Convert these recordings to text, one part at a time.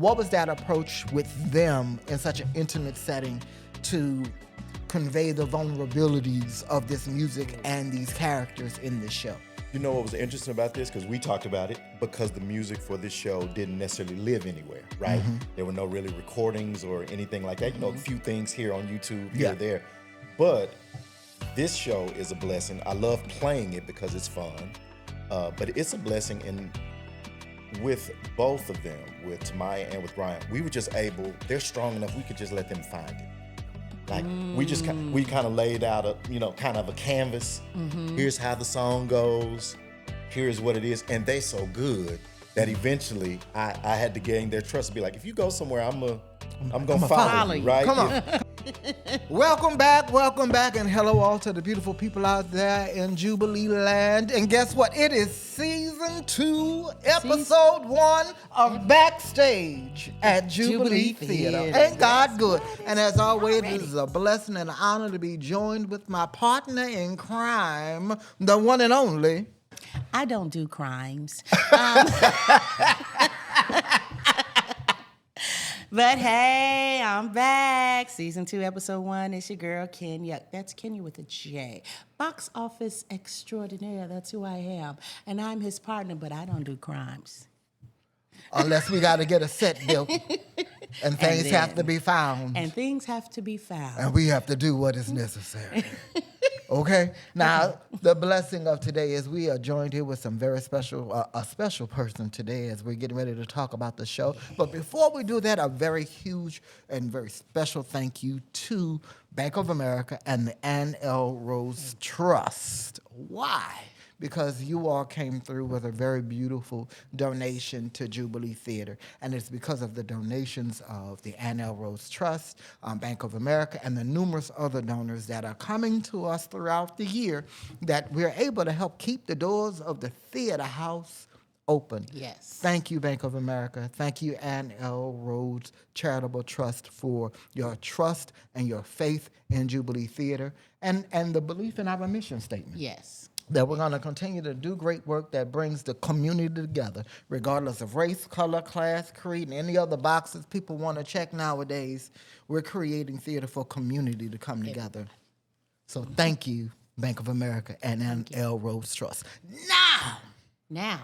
What was that approach with them in such an intimate setting to convey the vulnerabilities of this music and these characters in this show? You know what was interesting about this? Because we talked about it, because the music for this show didn't necessarily live anywhere, right? There were no really recordings or anything like that. You know, a few things here on YouTube, here or there. But this show is a blessing. I love playing it because it's fun. But it's a blessing with both of them, with Tamaya and with Brian. We were just able, they're strong enough, we could just let them find it. Like we kind of laid out a kind of a canvas. Here's how the song goes. Here's what it is, and they so good that eventually I had to gain their trust to be like, if you go somewhere, I'm gonna follow you, right? Come on. Welcome back, and hello all to the beautiful people out there in Jubilee land. And guess what? It is season 2, episode 1 of Backstage at Jubilee Theater. Ain't God good? And as always, it is a blessing and an honor to be joined with my partner in crime, the one and only. I don't do crimes. But hey, I'm back. Season 2, episode 1. It's your girl, Kenja. That's Kenja with a J. Box office extraordinaire. That's who I am. And I'm his partner, but I don't do crimes. Unless we got to get a set built. And things have to be found. And things have to be found. And we have to do what is necessary. Okay? Now, the blessing of today is we are joined here with some very special, a special person today as we're getting ready to talk about the show. But before we do that, a very huge and very special thank you to Bank of America and the Ann L. Rose Trust. Why? Because you all came through with a very beautiful donation to Jubilee Theater. And it's because of the donations of the Ann L. Rose Trust, Bank of America, and the numerous other donors that are coming to us throughout the year that we're able to help keep the doors of the theater house open. Yes. Thank you, Bank of America. Thank you, Ann L. Rose Charitable Trust, for your trust and your faith in Jubilee Theater and the belief in our mission statement. Yes. That we're going to continue to do great work that brings the community together, regardless of race, color, class, creed, and any other boxes people want to check nowadays. We're creating theater for community to come together. So thank you, Bank of America and Ann L. Rose Trust. Now,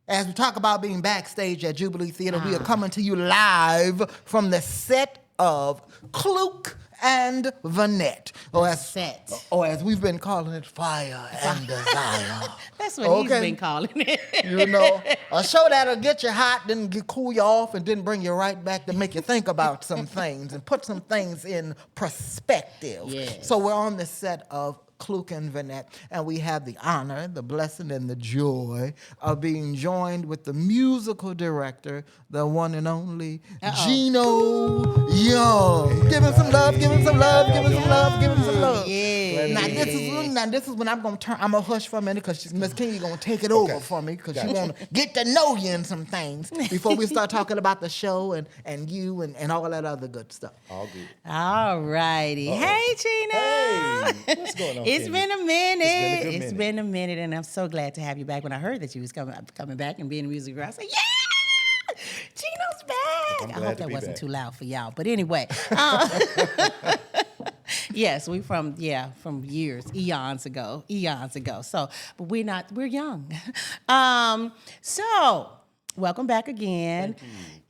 as we talk about being backstage at Jubilee Theater, we are coming to you live from the set of Klook and Vinette, or as we've been calling it, Fire and Desire. That's what he's been calling it. You know, a show that'll get you hot, then cool you off, and then bring you right back to make you think about some things and put some things in perspective. Yes. So we're on the set of Klook and Vinette, and we have the honor, the blessing, and the joy of being joined with the musical director, the one and only Geno Young. Give him some love, give him some love, give him some love, give him some love. Yeah. Now this is when I'm gonna hush for a minute because Miss Kenja gonna take it over for me because she wanna get to know you in some things before we start talking about the show and you and all that other good stuff. All good. All righty. Hey, Geno. Hey, what's going on? It's been a minute. It's been a minute, and I'm so glad to have you back. When I heard that you was coming back and being a music girl, I said, yeah, Geno's back. I hope that wasn't too loud for y'all. But anyway, yes, we from years, eons ago. So, but we're young. So, welcome back again.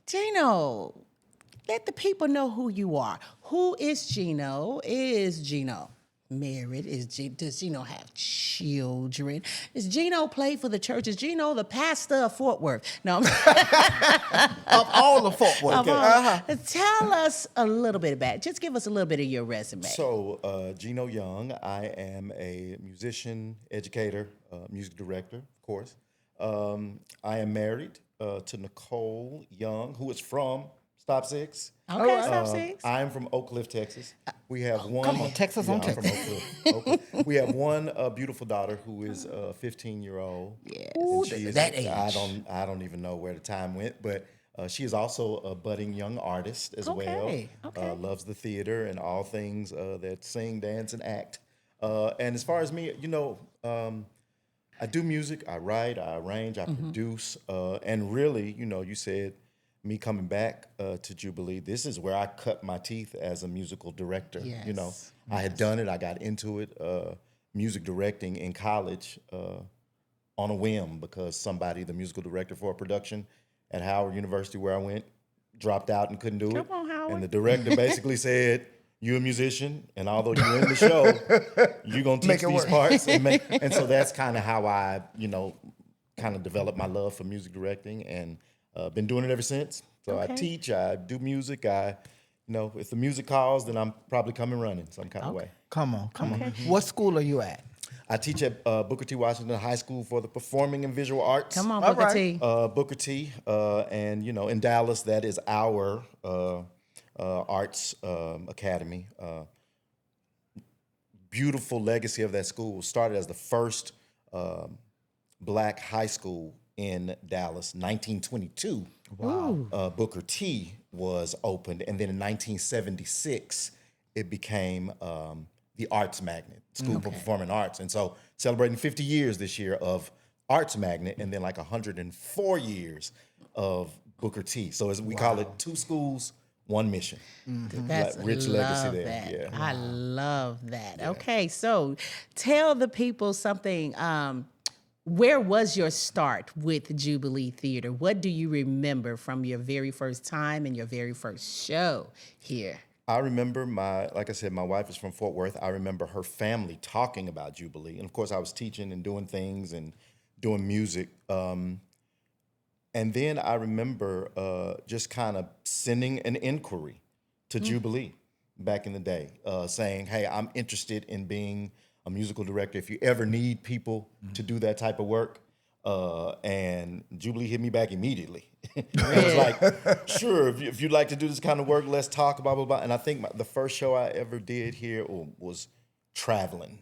Geno, let the people know who you are. Who is Geno? Is Geno married? Does Geno have children? Is Geno play for the church? Is Geno the pastor of Fort Worth? No. Of all the Fort Worth. Tell us a little bit about it. Just give us a little bit of your resume. So, Geno Young, I am a musician, educator, music director, of course. I am married to Nicole Young, who is from Stop Six. Okay, Stop Six. I'm from Oak Cliff, Texas. We have one. Come on, Texas on Texas. I'm from Oak Cliff. We have one beautiful daughter who is a 15-year-old. Yes. Ooh, She is, that age. I don't even know where the time went, but she is also a budding young artist as well. Okay. Loves the theater and all things that sing, dance, and act. And as far as me, I do music. I write, I arrange, I produce, and really, you said me coming back to Jubilee, this is where I cut my teeth as a musical director. You know, I had done it. I got into it, music directing in college on a whim because somebody, the musical director for a production at Howard University where I went, dropped out and couldn't do it. Come on, Howard. And the director basically said, you're a musician, and although you're in the show, you're going to teach these parts. And so that's kind of how I, you know, kind of developed my love for music directing, and been doing it ever since. So I teach, I do music, you know, if the music calls, then I'm probably coming running some kind of way. Come on. What school are you at? I teach at Booker T. Washington High School for the Performing and Visual Arts. Come on, Booker T. Booker T. And, you know, in Dallas, that is our arts academy. Beautiful legacy of that school. Started as the first black high school in Dallas, 1922. Wow. Booker T was opened, and then in 1976, it became the Arts Magnet, School for Performing Arts. And so celebrating 50 years this year of Arts Magnet, and then like 104 years of Booker T. So as we call it, 2 schools, 1 mission. That's rich legacy there. That. Yeah. I love that. Yeah. Okay, so tell the people something. Where was your start with Jubilee Theater? What do you remember from your very first time and your very first show here? I remember like I said, my wife is from Fort Worth. I remember her family talking about Jubilee. And of course, I was teaching and doing things and doing music. And then I remember just kind of sending an inquiry to Jubilee back in the day, saying, hey, I'm interested in being a musical director. If you ever need people to do that type of work. And Jubilee hit me back immediately. It was like, sure, if you'd like to do this kind of work, let's talk, blah, blah, blah. And I think the first show I ever did here was Traveling.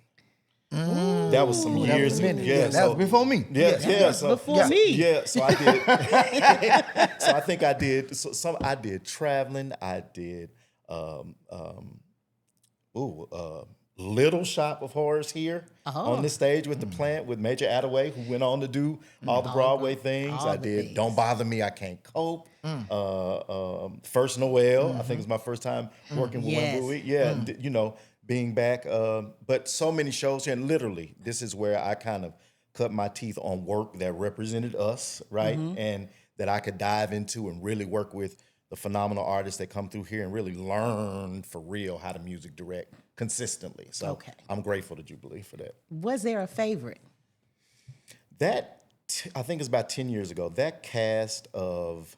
That was some years ago. Yeah, that was before me. Before me. Yeah, so I did. So I think I did. I did Traveling. I did Little Shop of Horrors here on this stage with the Plant with Major Attaway, who went on to do all the Broadway things. I did Don't Bother Me, I Can't Cope. First Noel, I think it was my first time working with Wambui. Yeah, you know, being back. But so many shows here, and literally, this is where I kind of cut my teeth on work that represented us, right? And that I could dive into and really work with the phenomenal artists that come through here and really learn for real how to music direct consistently. So I'm grateful to Jubilee for that. Was there a favorite? That, I think it's about 10 years ago, that cast of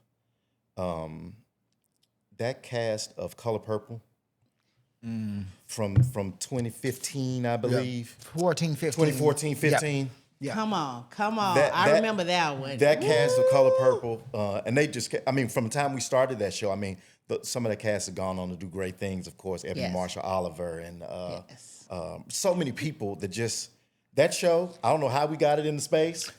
Color Purple from 2015, I believe. 2014, 15. Yeah. Come on. I remember that one. That cast of Color Purple, and they just, I mean, from the time we started that show, I mean, some of the cast have gone on to do great things, of course, Ebony Marshall Oliver, and so many people that just, that show, I don't know how we got it into space.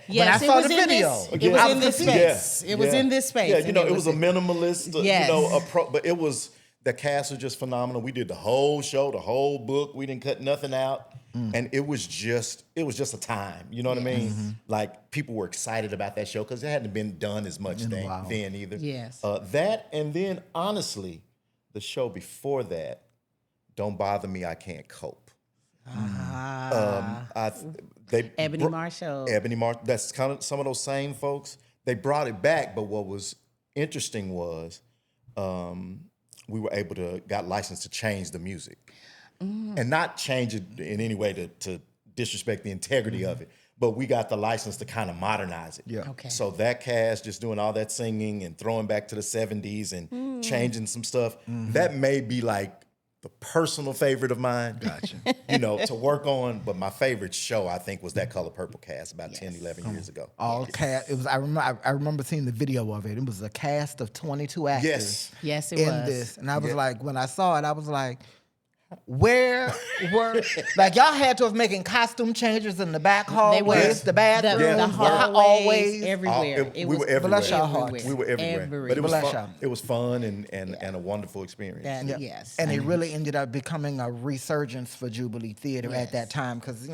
Yes, it was in this. It was in this space. It was in this space. Yeah, you know, it was a minimalist, you know, but it was, the cast was just phenomenal. We did the whole show, the whole book. We didn't cut nothing out. And it was just a time. You know what I mean? Like, people were excited about that show because it hadn't been done as much then either. Yes. That, and then, honestly, the show before that, Don't Bother Me, I Can't Cope. Ebony Marshall. That's kind of some of those same folks. They brought it back, but what was interesting was we were able to, got licensed to change the music. And not change it in any way to disrespect the integrity of it, but we got the license to kind of modernize it. Yeah. Okay. So that cast just doing all that singing and throwing back to the 70s and changing some stuff, that may be like the personal favorite of mine. Gotcha. You know, to work on, but my favorite show, I think, was that Color Purple cast about 10, 11 years ago. All cast. It was. I remember seeing the video of it. It was a cast of 22 actors. Yes, it in was. this, and I was like, when I saw it, I was like, where were, like, y'all had to have making costume changes in the back hallways, the bathrooms, the hallways, everywhere. We were everywhere. Bless y'all hearts. We were everywhere. But it was fun. It was fun and a wonderful experience. Yes. And it really ended up becoming a resurgence for Jubilee Theater at that time, because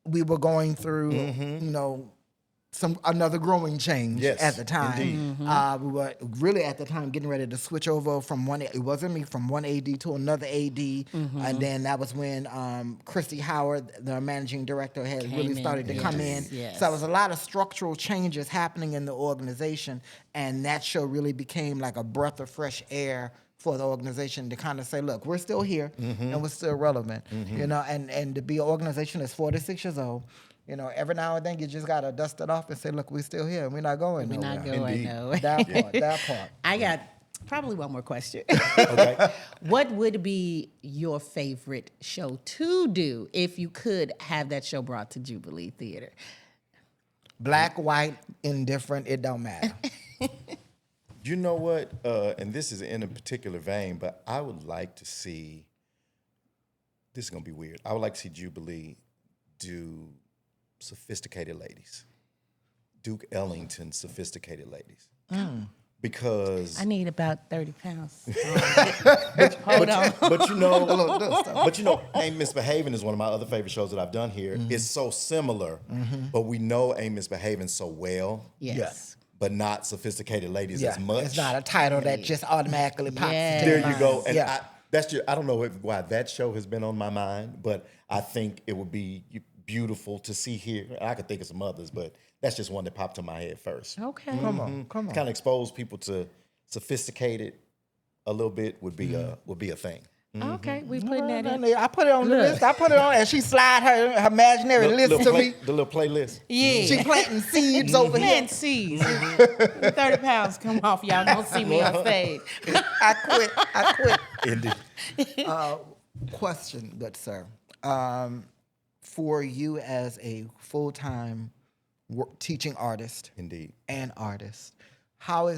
we were going through, you know, another growing change Yes, at the time. indeed. We were really at the time getting ready to switch over from one. It wasn't me from one AD to another AD, and then that was when Christy Howard, the managing director, had really started to come in. Yes. So there was a lot of structural changes happening in the organization, and that show really became like a breath of fresh air for the organization to kind of say, look, we're still here and we're still relevant, you know, and to be an organization that's 46 years old. You know, every now and then you just gotta dust it off and say, "Look, we're still here. We're not going We're nowhere." not going Indeed. nowhere. That part. I got probably one more question. Okay. What would be your favorite show to do if you could have that show brought to Jubilee Theater? Black, white, indifferent, it don't matter. You know what? And this is in a particular vein, but I would like to see. This is gonna be weird. I would like to see Jubilee do Sophisticated Ladies. Duke Ellington, Sophisticated Ladies. Because I need about 30 pounds. Hold on. but you know, Ain't Misbehaving is one of my other favorite shows that I've done here. It's so similar, but we know Ain't Misbehaving so well, Yes. but not Sophisticated Ladies as much. It's not a title that just automatically pops. Yeah. into There your you go. mind. And Yeah. I don't know why that show has been on my mind, but I think it would be beautiful to see here. I could think of some others, but that's just one that popped to my head first. Okay. Come on. Kind of expose people to sophisticated a little bit would be a thing. Okay. We putting that in. I put it on the list. I put it on, and she slide her imaginary list to me. The little playlist. Yeah. She planting seeds over here. Plant seeds. 30 pounds come off. Y'all don't see me on stage. I quit. Indeed. Question, good sir. For you as a full-time teaching artist Indeed. and artist, how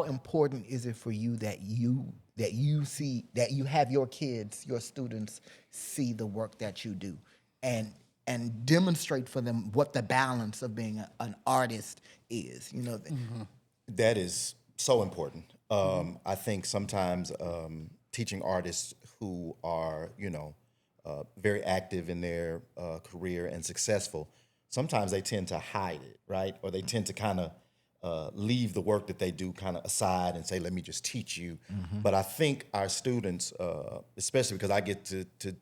important is it for you that you have your kids, your students see the work that you do and demonstrate for them what the balance of being an artist is, you know? That is so important. I think sometimes teaching artists who are, very active in their career and successful, sometimes they tend to hide it, right? Or they tend to kind of leave the work that they do kind of aside and say, let me just teach you. But I think our students, especially because I get to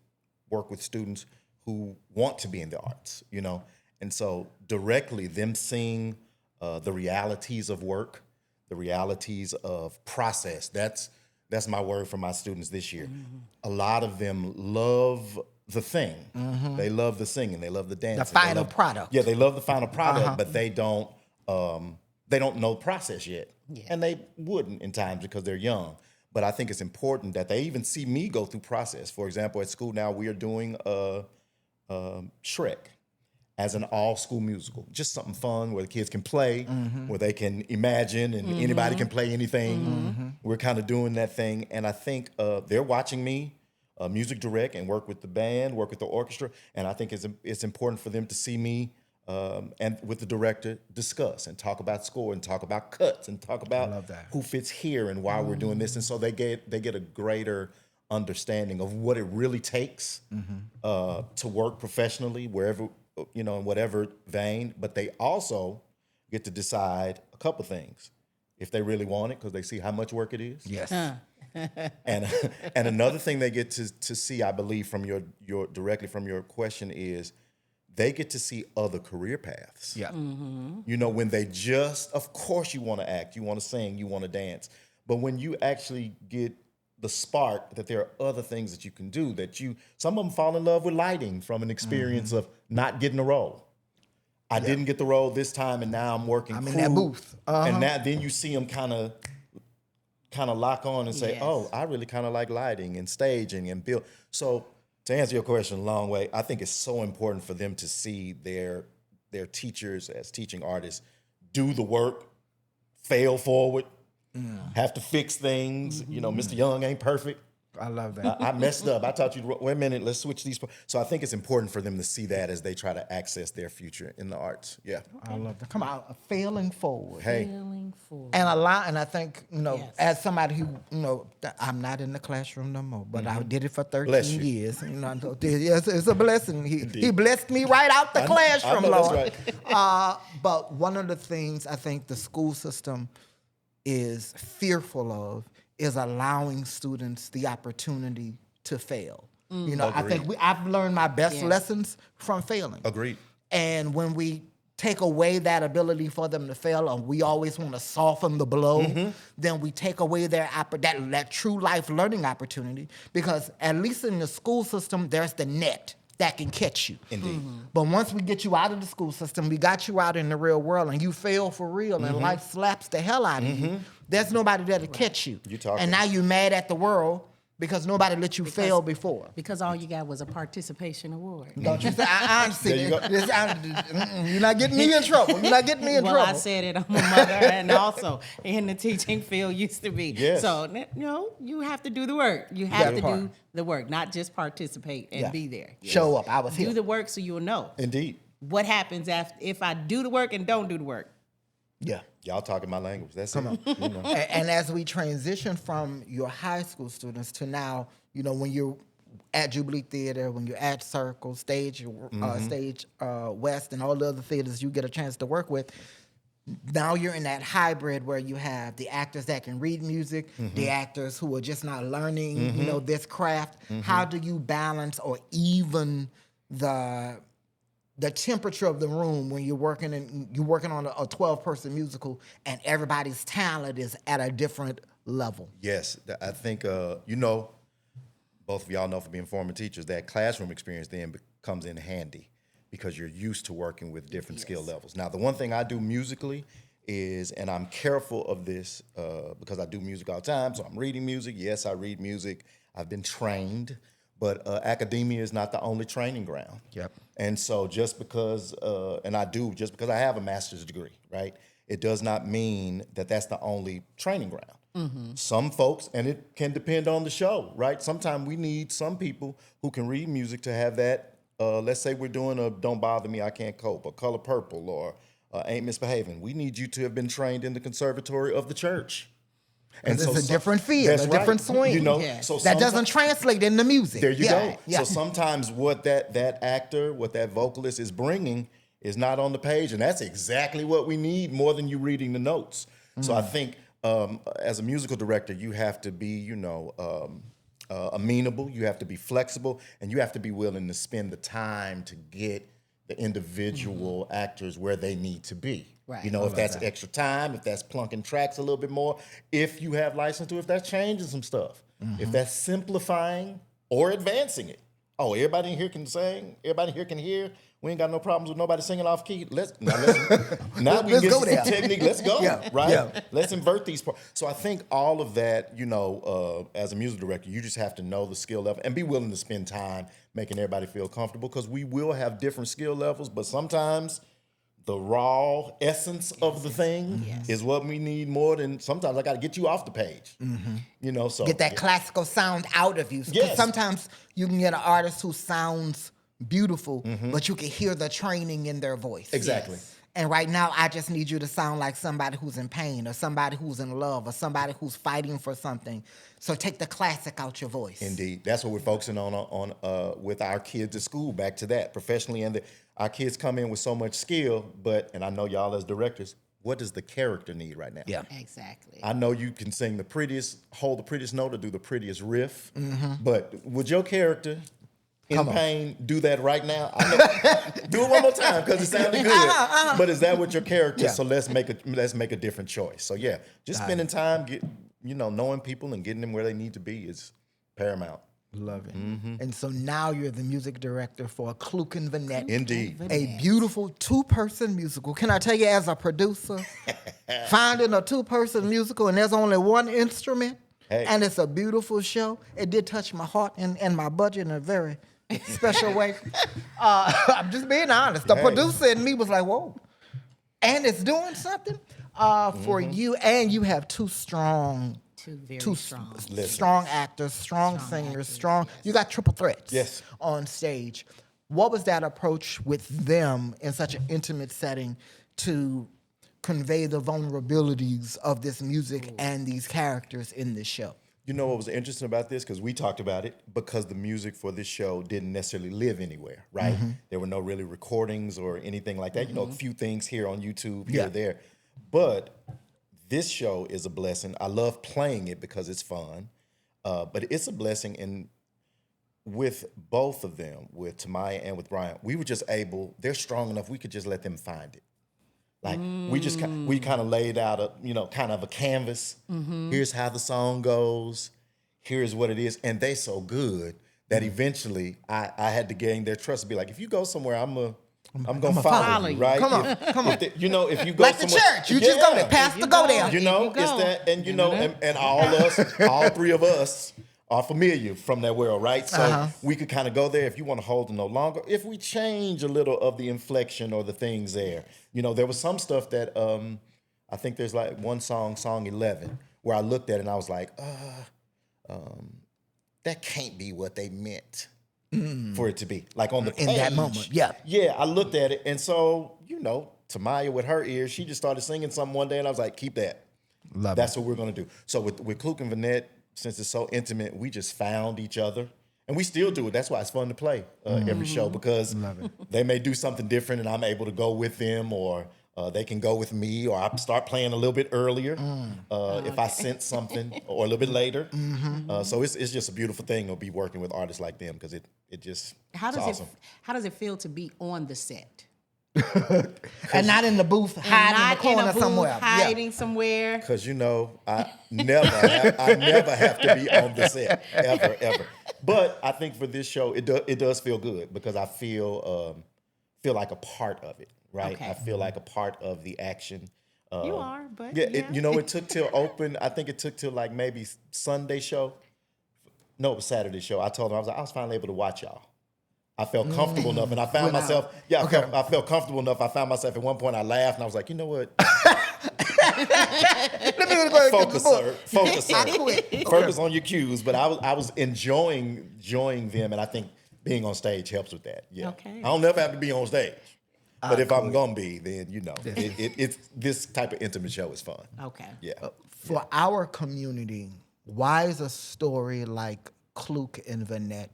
work with students who want to be in the arts, and so directly them seeing the realities of work, the realities of process, that's my word for my students this year. A lot of them love the thing. They love the singing. They love the dancing. The final product. Yeah, they love the final product, but they don't know the process yet. Yeah. And they wouldn't in times because they're young. But I think it's important that they even see me go through process. For example, at school now we are doing Shrek as an all-school musical. Just something fun where the kids can play, where they can imagine, and anybody can play anything. We're kind of doing that thing. And I think they're watching me music direct and work with the band, work with the orchestra. And I think it's important for them to see me and with the director discuss and talk about score and talk about cuts and talk about who fits here and why we're doing this. And so they get a greater understanding of what it really takes to work professionally wherever, in whatever vein. But they also get to decide a couple things if they really want it because they see how much work it is. Yes. And another thing they get to see, I believe, from your directly from your question is they get to see other career paths. Yeah. When they of course you want to act, you want to sing, you want to dance. But when you actually get the spark that there are other things that you can do, some of them fall in love with lighting from an experience of not getting a role. I didn't get the role this time, and now I'm working I'm crew, in that booth. and then you see them kind of lock on and say, Yes. oh, I really kind of like lighting and staging and build. So to answer your question a long way, I think it's so important for them to see their teachers as teaching artists do the work, fail forward, have to fix things. Mr. Young ain't perfect. I love that. I messed up. I taught you. Wait a minute. Let's switch these. So I think it's important for them to see that as they try to access their future in the arts. Yeah. I love that. Come on, failing forward. Hey. Feeling forward. And I think, Yes. as somebody who, I'm not in the classroom no more, but I did it for 13 Bless you. years. Yes, it's a blessing. He blessed me right out the classroom, I know Lord. that's right. But one of the things I think the school system is fearful of is allowing students the opportunity to fail. I think I've learned my best lessons from failing. Agreed. And when we take away that ability for them to fail, or we always want to soften the blow, then we take away that true life learning opportunity. Because at least in the school system, there's the net that can catch you. Indeed. But once we get you out of the school system, we got you out in the real world, and you fail for real, and life slaps the hell out of you. There's nobody there to catch you. You talking. And now you're mad at the world because nobody let you fail before. Because all you got was a participation award. Don't you say? Honestly, There you go. you're not getting me in trouble. You're not getting me in Well, trouble. I said it, I'm a mother, and also in the teaching field used to be. Yes. So, you have to do the work. You have to part. do the work, not just participate and be there. Show up. I was Do here. the work so you'll know Indeed. what happens if I do the work and don't do the work. Yeah. Y'all talking my language. That's Come it. And as we transition from your high school students to now, when you're at Jubilee Theater, when you're at Circle, Stage West, and all the other theaters you get a chance to work with, now you're in that hybrid where you have the actors that can read music, the actors who are just not learning, this craft. How do you balance or even the temperature of the room when you're working on a 12-person musical and everybody's talent is at a different level? Yes, I think both of y'all know from being former teachers that classroom experience then comes in handy because you're used to working with different skill levels. Now, the one thing I do musically is, and I'm careful of this because I do music all the time, so I'm reading music. Yes, I read music. I've been trained. But academia is not the only training ground. Yep. And so just because I have a master's degree, right, it does not mean that that's the only training ground. Some folks, and it can depend on the show, right? Sometimes we need some people who can read music to have that, let's say we're doing a Don't Bother Me, I Can't Cope, or Color Purple, or Ain't Misbehaving. We need you to have been trained in the conservatory of the church. And it's a different feel, a different swing. So that doesn't translate into music. There you go. Yeah. So sometimes what that actor, what that vocalist is bringing is not on the page, and that's exactly what we need more than you reading the notes. So I think as a musical director, you have to be, amenable, you have to be flexible, and you have to be willing to spend the time to get the individual actors where they need to be. Right. If that's extra time, if that's plunking tracks a little bit more, if you have license to, if that's changing some stuff, if that's simplifying or advancing it. Oh, everybody in here can sing. Everybody here can hear. We ain't got no problems with nobody singing off key. Let's go there. Technique. Let's go. Right. Yeah. Let's invert these parts. So I think all of that, as a music director, you just have to know the skill level and be willing to spend time making everybody feel comfortable because we will have different skill levels, but sometimes the raw essence of the thing is what we need more than sometimes I got to get you off the page. So get that classical sound out of you. Yes. Sometimes you can get an artist who sounds beautiful, but you can hear the training in their voice. Exactly. Yes. And right now, I just need you to sound like somebody who's in pain or somebody who's in love or somebody who's fighting for something. So take the classic out your voice. Indeed. That's what we're focusing on with our kids at school, back to that, professionally. And our kids come in with so much skill, and I know y'all as directors, what does the character need right now? Yeah. Exactly. I know you can hold the prettiest note or do the prettiest riff, but would your character in pain do that right now? I know, do it one more time because it sounded good. But is that what your character? So let's make a different choice. So just spending time, knowing people and getting them where they need to be is paramount. Love it. And so now you're the music director for Klook and Vinette. Indeed. A beautiful 2-person musical. Can I tell you, as a producer, finding a 2-person musical and there's only one instrument, and it's a beautiful show, it did touch my heart and my budget in a very special way. I'm just being honest. The producer in me was like, whoa. And it's doing something for you, and you have 2 strong Two very two strong. strong actors, strong singers, actors, strong. You got triple threats Yes. on stage. What was that approach with them in such an intimate setting to convey the vulnerabilities of this music and these characters in this show? You know what was interesting about this? Because we talked about it, because the music for this show didn't necessarily live anywhere, right? There were no really recordings or anything like that. You know, a few things here on YouTube, here or there. But this show is a blessing. I love playing it because it's fun. But it's a blessing in with both of them, with Tamaya and with Brian. We were just able, they're strong enough, we could just let them find it. Like we kind of laid out a, kind of a canvas. Here's how the song goes. Here's what it is. And they so good that eventually I had to gain their trust to be like, if you go somewhere, I'm gonna follow you, right? Come on. If you go Like the somewhere, church, you just go there, pastor go there. It's that, and and all three of us are familiar from that world, right? So we could kind of go there if you want to hold them no longer. If we change a little of the inflection or the things there, there was some stuff that I think there's like one song 11, where I looked at it and I was like, that can't be what they meant for it to be. Like on the page. In that moment, yeah. Yeah, I looked at it, and so, Tamaya with her ears, she just started singing something one day, and I was like, keep that. That's what we're gonna do. So with Klook and Vinette, since it's so intimate, we just found each other. And we still do it. That's why it's fun to play every show, because they may do something different and I'm able to go with them, or they can go with me, or I start playing a little bit earlier if I sense something, or a little bit later. So it's just a beautiful thing to be working with artists like them, because it just How does awesome. How does it feel to be on the set? And not in the booth, hiding in the corner somewhere. Hiding somewhere. Because I never have to be on the set ever. But I think for this show, it does feel good, because I feel like a part of it, right? Okay. I feel like a part of the action. You are, but it took till open. I think it took till like maybe Sunday show. No, it was Saturday show. I told them I was finally able to watch y'all. I felt comfortable enough, and I found myself. Yeah, I felt comfortable enough. I found myself at one point. I laughed, and I was like, you know what? Focus, sir. Focus on your cues. But I was enjoying them, and I think being on stage helps with that. Yeah. Okay. I don't never have to be on stage, but if I'm gonna be, then it's this type of intimate show is fun. Okay. Yeah. For our community, why is a story like Klook and Vinette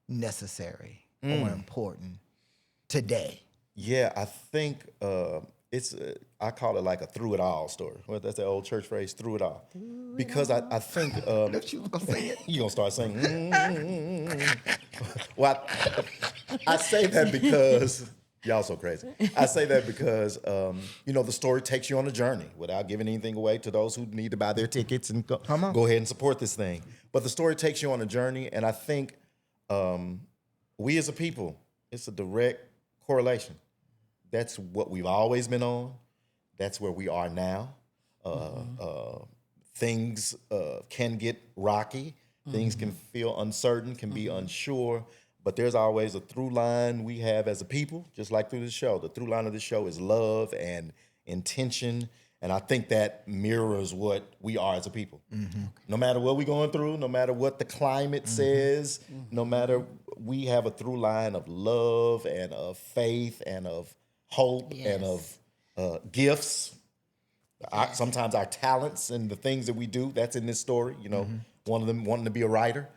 necessary or important today? Yeah, I think it's I call it like a through it all story. Well, that's the old church phrase, through it all. Because I think She was gonna say it. you gonna start singing. Well, I say that because y'all so crazy. I say that because the story takes you on a journey without giving anything away to those who need to buy their tickets and go ahead and support this thing. But the story takes you on a journey, and I think we as a people, it's a direct correlation. That's what we've always been on. That's where we are now. Things can get rocky. Things can feel uncertain, can be unsure. But there's always a through line we have as a people, just like through the show. The through line of the show is love and intention. And I think that mirrors what we are as a people. No matter what we're going through, no matter what the climate says, no matter, we have a through line of love and of faith and of hope and of gifts. Sometimes our talents and the things that we do, that's in this story. One of them wanting to be a writer.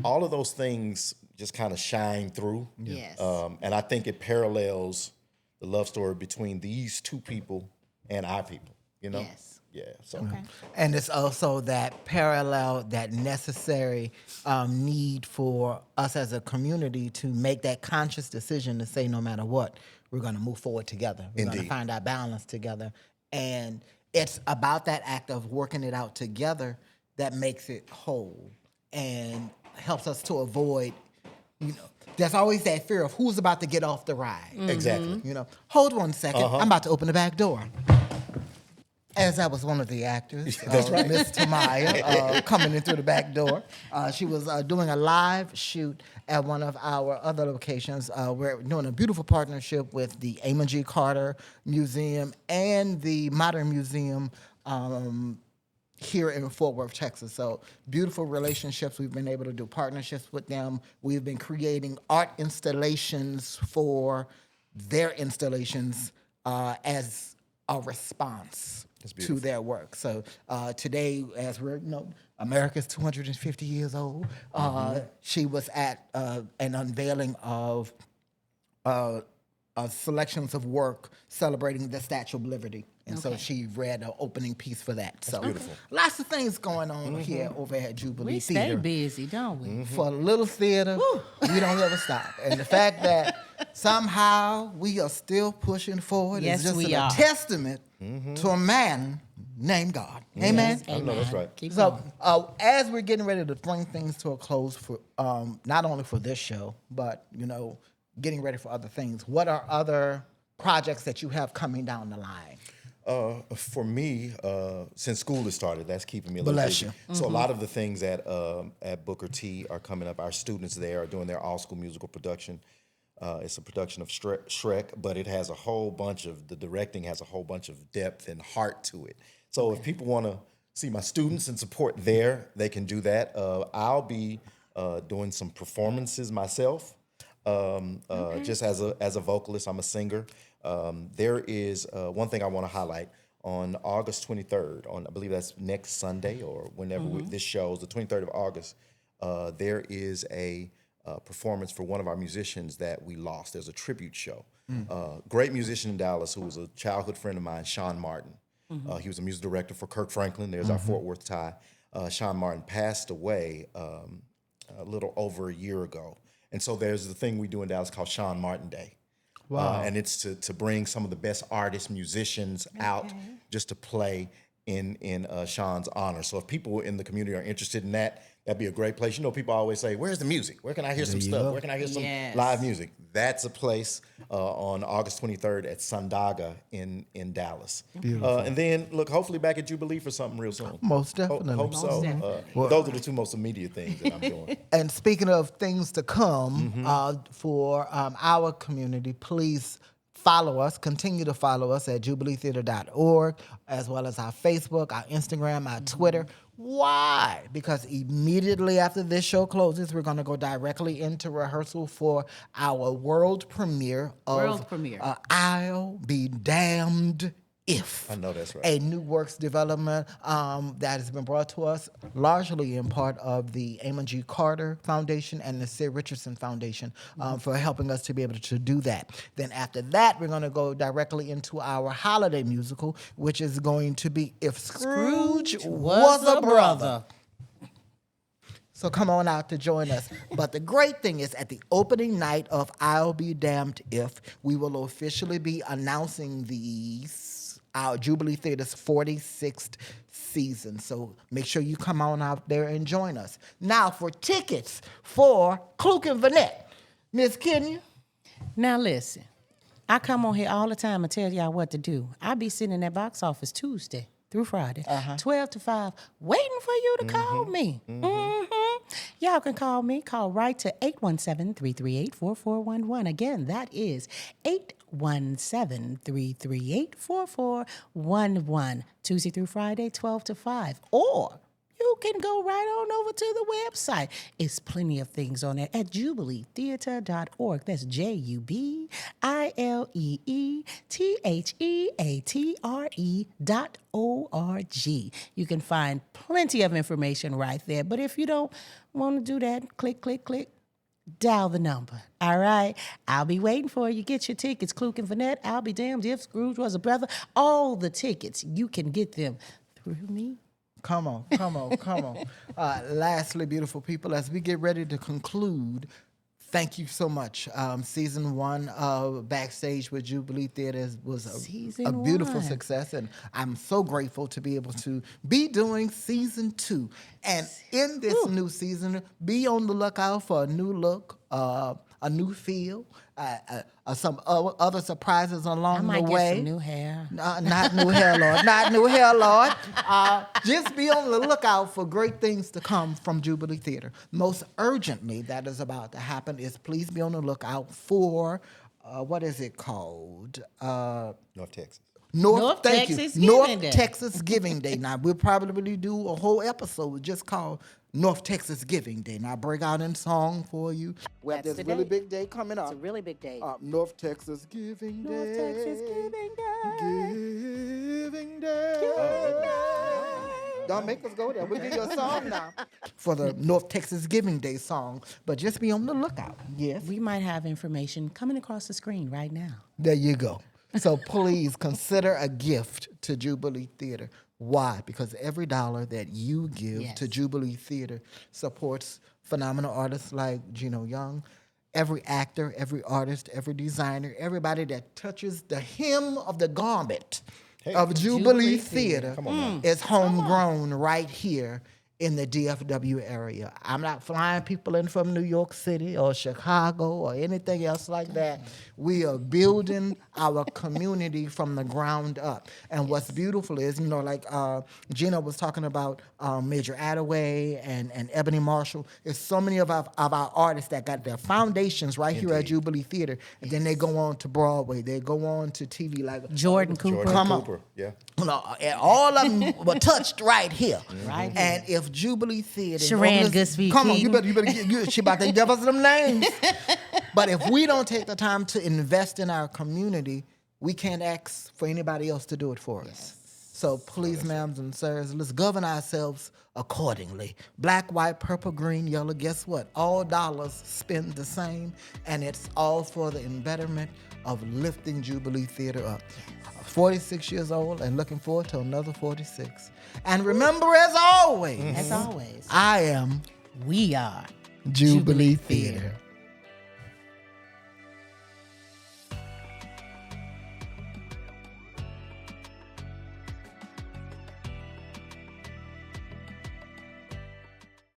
All of those things just kind of shine through. Yes. And I think it parallels the love story between these two people and our people. Yes. Yeah. So. Okay. And it's also that parallel, that necessary need for us as a community to make that conscious decision to say, no matter what, we're going to move forward together. We're going to find our balance together. And it's about that act of working it out together that makes it whole and helps us to avoid, there's always that fear of who's about to get off the ride. Exactly. Hold 1 second. I'm about to open the back door. As that was one of the actors, That's right. Miss Tamaya, coming in through the back door. She was doing a live shoot at one of our other locations. We're doing a beautiful partnership with the Amon G. Carter Museum and the Modern Museum here in Fort Worth, Texas. So beautiful relationships. We've been able to do partnerships with them. We've been creating art installations for their installations as a response to their work. So today, as we're, America's 250 years old, she was at an unveiling of selections of work celebrating the Statue of Liberty. And so she read an opening piece for that. So beautiful. Lots of things going on here over at Jubilee We Theater. stay busy, don't we? For a little theater, we don't ever stop. And the fact that somehow we are still pushing forward Yes, is just we a are. testament to a man named God. Amen? I know that's right. Keep So going. as we're getting ready to bring things to a close for not only for this show, but, getting ready for other things, what are other projects that you have coming down the line? For me, since school has started, that's keeping me a little Bless busy. you. So a lot of the things at Booker T are coming up. Our students there are doing their all-school musical production. It's a production of Shrek, but it has the directing has a whole bunch of depth and heart to it. So if people want to see my students and support there, they can do that. I'll be doing some performances myself, just as a vocalist. I'm a singer. There is one thing I want to highlight. On August 23rd, I believe that's next Sunday or whenever this shows, the 23rd of August, there is a performance for one of our musicians that we lost. There's a tribute show. Great musician in Dallas who was a childhood friend of mine, Sean Martin. He was a music director for Kirk Franklin. There's our Fort Worth tie. Sean Martin passed away a little over a year ago. And so there's the thing we do in Dallas called Sean Martin Day. Wow. And it's to bring some of the best artists, musicians out just to play in Sean's honor. So if people in the community are interested in that, that'd be a great place. People always say, where's the music? Where can I hear some stuff? Where can I hear some live music? That's a place on August 23rd at Sandaga in Dallas. And then, look, hopefully back at Jubilee for something real soon. Most definitely. Hope so. Those are the two most immediate things that I'm doing. And speaking of things to come for our community, please follow us, continue to follow us at jubileetheater.org, as well as our Facebook, our Instagram, our Twitter. Why? Because immediately after this show closes, we're going to go directly into rehearsal for our world premiere of I'll Be Damned If. I know that's right. A new works development that has been brought to us largely in part of the Amon G. Carter Foundation and the Sid Richardson Foundation for helping us to be able to do that. Then after that, we're going to go directly into our holiday musical, which is going to be If Scrooge Was a Brother. So come on out to join us. But the great thing is, at the opening night of I'll Be Damned If, we will officially be announcing our Jubilee Theater's 46th season. So make sure you come on out there and join us. Now for tickets for Klook and Vinette, Miss Kenya. Now listen, I come on here all the time and tell y'all what to do. I be sitting in that box office Tuesday through Friday, 12 to 5, waiting for you to call me. Y'all can call me. Call right to 817-338-4411. Again, that is 817-338-4411. Tuesday through Friday, 12 to 5. Or you can go right on over to the website. It's plenty of things on there at jubileetheater.org. That's JubileeTheatre.org. You can find plenty of information right there. But if you don't want to do that, click, dial the number. All right? I'll be waiting for you. Get your tickets. Klook and Vinette, I'll Be Damned If Scrooge Was a Brother. All the tickets, you can get them through me. Come on. Lastly, beautiful people, as we get ready to conclude, thank you so much. Season 1 of Backstage with Jubilee Theater was a beautiful success, and I'm so grateful to be able to be doing Season 2. And in this new season, be on the lookout for a new look, a new feel, some other surprises along the way. I might get some new hair. Not new hair, Lord. Not new hair, Lord. Just be on the lookout for great things to come from Jubilee Theater. Most urgently, that is about to happen is please be on the lookout for, what is it called? North Texas. North Thank you. Texas North Giving Day. Texas Giving Day. Now, we'll probably do a whole episode just called North Texas Giving Day. Now, break out in song for you. We have That's this the really day. big day coming up. It's a really big day. North Texas Giving Day. North Texas Giving Day. Giving Day. Don't make us go there. We'll give you a song now for the North Texas Giving Day song. But just be on the lookout. Yes. We might have information coming across the screen right now. There you go. So please consider a gift to Jubilee Theater. Why? Because every dollar that you give Yes. to Jubilee Theater supports phenomenal artists like Geno Young, every actor, every artist, every designer, everybody that touches the hem of the garment of Jubilee Theater is homegrown right here in the DFW area. I'm not flying people in from New York City or Chicago or anything else like that. We are building our community from the ground up. And what's beautiful is, like Gina was talking about Major Attaway and Ebony Marshall. There's so many of our artists that got their foundations right here at Jubilee Theater. And then they go on to Broadway. They go on to TV like Jordan Cooper. Jordan Come on. Cooper. Yeah. And all of them were touched right here. Right And if Jubilee Theater, Sharon Goodspeed come on, Keaton. you better get. She about to give us them names. But if we don't take the time to invest in our community, we can't ask for anybody else to do it for us. So please, ma'ams and sirs, let's govern ourselves accordingly. Black, white, purple, green, yellow. Guess what? All dollars spend the same, and it's all for the betterment of lifting Jubilee Theater up. 46 years old and looking forward to another 46. And remember, as always, As always, I am we are Jubilee Theater.